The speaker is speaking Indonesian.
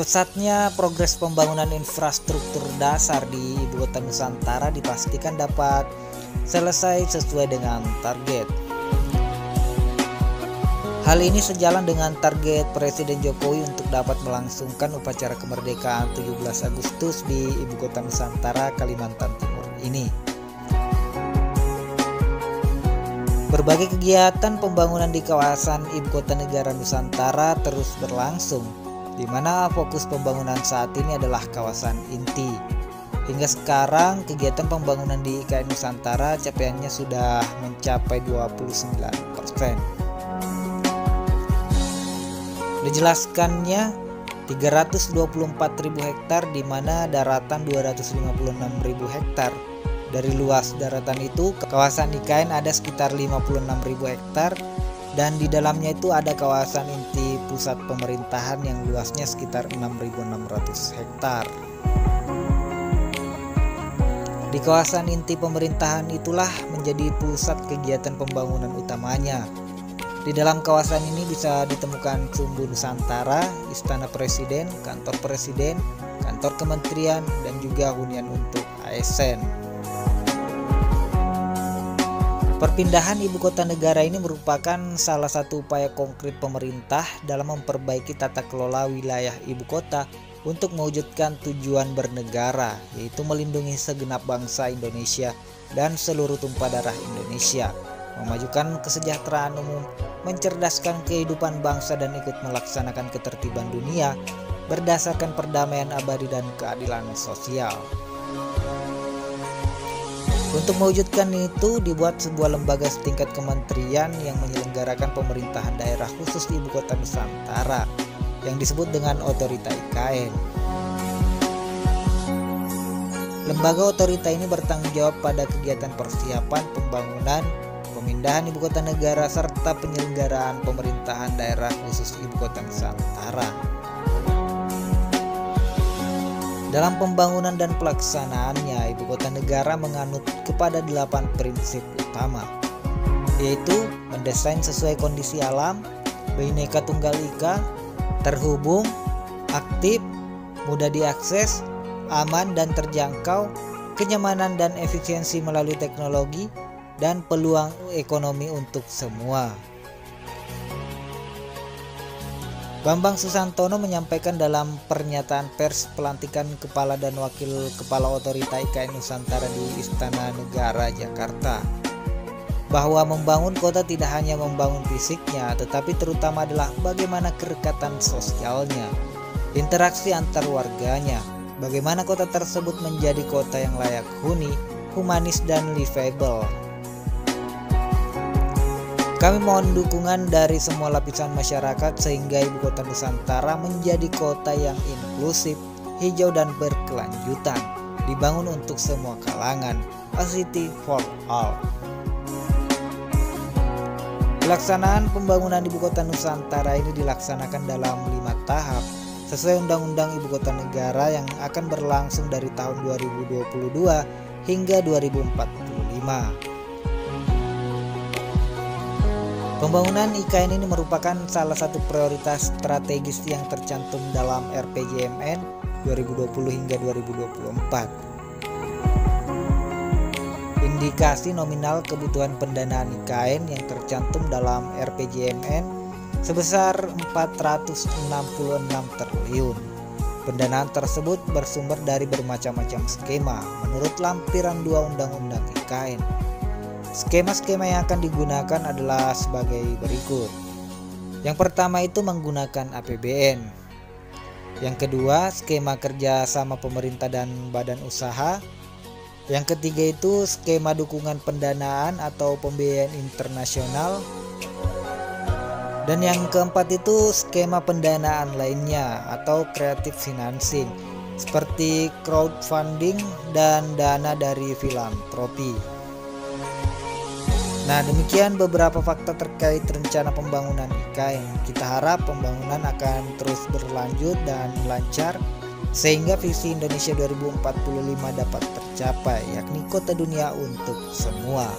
Pesatnya progres pembangunan infrastruktur dasar di Ibu Kota Nusantara dipastikan dapat selesai sesuai dengan target. Hal ini sejalan dengan target Presiden Jokowi untuk dapat melangsungkan upacara kemerdekaan 17 Agustus di Ibu Kota Nusantara, Kalimantan Timur ini. Berbagai kegiatan pembangunan di kawasan Ibu Kota Negara Nusantara terus berlangsung, di mana fokus pembangunan saat ini adalah kawasan inti. Hingga sekarang kegiatan pembangunan di IKN Nusantara capaiannya sudah mencapai 29%. Dijelaskannya 324.000 hektar, di mana daratan 256.000 hektar. Dari luas daratan itu, kawasan IKN ada sekitar 56.000 hektar, dan di dalamnya itu ada kawasan inti pusat pemerintahan yang luasnya sekitar 6.600 hektar. Di kawasan inti pemerintahan itulah menjadi pusat kegiatan pembangunan utamanya. Di dalam kawasan ini bisa ditemukan Sumbu Nusantara, Istana Presiden, Kantor Presiden, Kantor Kementerian, dan juga hunian untuk ASN. Perpindahan ibu kota negara ini merupakan salah satu upaya konkret pemerintah dalam memperbaiki tata kelola wilayah ibu kota untuk mewujudkan tujuan bernegara, yaitu melindungi segenap bangsa Indonesia dan seluruh tumpah darah Indonesia, memajukan kesejahteraan umum, mencerdaskan kehidupan bangsa, dan ikut melaksanakan ketertiban dunia berdasarkan perdamaian abadi dan keadilan sosial. Untuk mewujudkan itu dibuat sebuah lembaga setingkat kementerian yang menyelenggarakan pemerintahan daerah khusus di Ibu Kota Nusantara yang disebut dengan Otorita IKN. Lembaga otorita ini bertanggung jawab pada kegiatan persiapan pembangunan, pemindahan ibu kota negara, serta penyelenggaraan pemerintahan daerah khusus Ibu Kota Nusantara. Dalam pembangunan dan pelaksanaannya, ibu kota negara menganut kepada 8 prinsip utama, yaitu mendesain sesuai kondisi alam, Bhinneka Tunggal Ika, terhubung, aktif, mudah diakses, aman dan terjangkau, kenyamanan dan efisiensi melalui teknologi, dan peluang ekonomi untuk semua. Bambang Susantono menyampaikan dalam pernyataan pers pelantikan Kepala dan Wakil Kepala Otorita IKN Nusantara di Istana Negara, Jakarta, bahwa membangun kota tidak hanya membangun fisiknya, tetapi terutama adalah bagaimana kerekatan sosialnya, interaksi antar warganya, bagaimana kota tersebut menjadi kota yang layak huni, humanis, dan livable. Kami mohon dukungan dari semua lapisan masyarakat sehingga Ibu Kota Nusantara menjadi kota yang inklusif, hijau, dan berkelanjutan, dibangun untuk semua kalangan, a city for all. Pelaksanaan pembangunan Ibu Kota Nusantara ini dilaksanakan dalam 5 tahap sesuai Undang-Undang Ibu Kota Negara yang akan berlangsung dari tahun 2022 hingga 2045. Pembangunan IKN ini merupakan salah satu prioritas strategis yang tercantum dalam RPJMN 2020 hingga 2024. Indikasi nominal kebutuhan pendanaan IKN yang tercantum dalam RPJMN sebesar 466 triliun. Pendanaan tersebut bersumber dari bermacam-macam skema menurut lampiran 2 Undang-Undang IKN. Skema-skema yang akan digunakan adalah sebagai berikut. Yang pertama itu menggunakan APBN. Yang kedua, skema kerja sama pemerintah dan badan usaha. Yang ketiga itu skema dukungan pendanaan atau pembiayaan internasional. Dan yang keempat itu skema pendanaan lainnya atau creative financing seperti crowdfunding dan dana dari filantropi. Nah, demikian beberapa fakta terkait rencana pembangunan IKN. Kita harap pembangunan akan terus berlanjut dan lancar sehingga visi Indonesia 2045 dapat tercapai, yakni kota dunia untuk semua.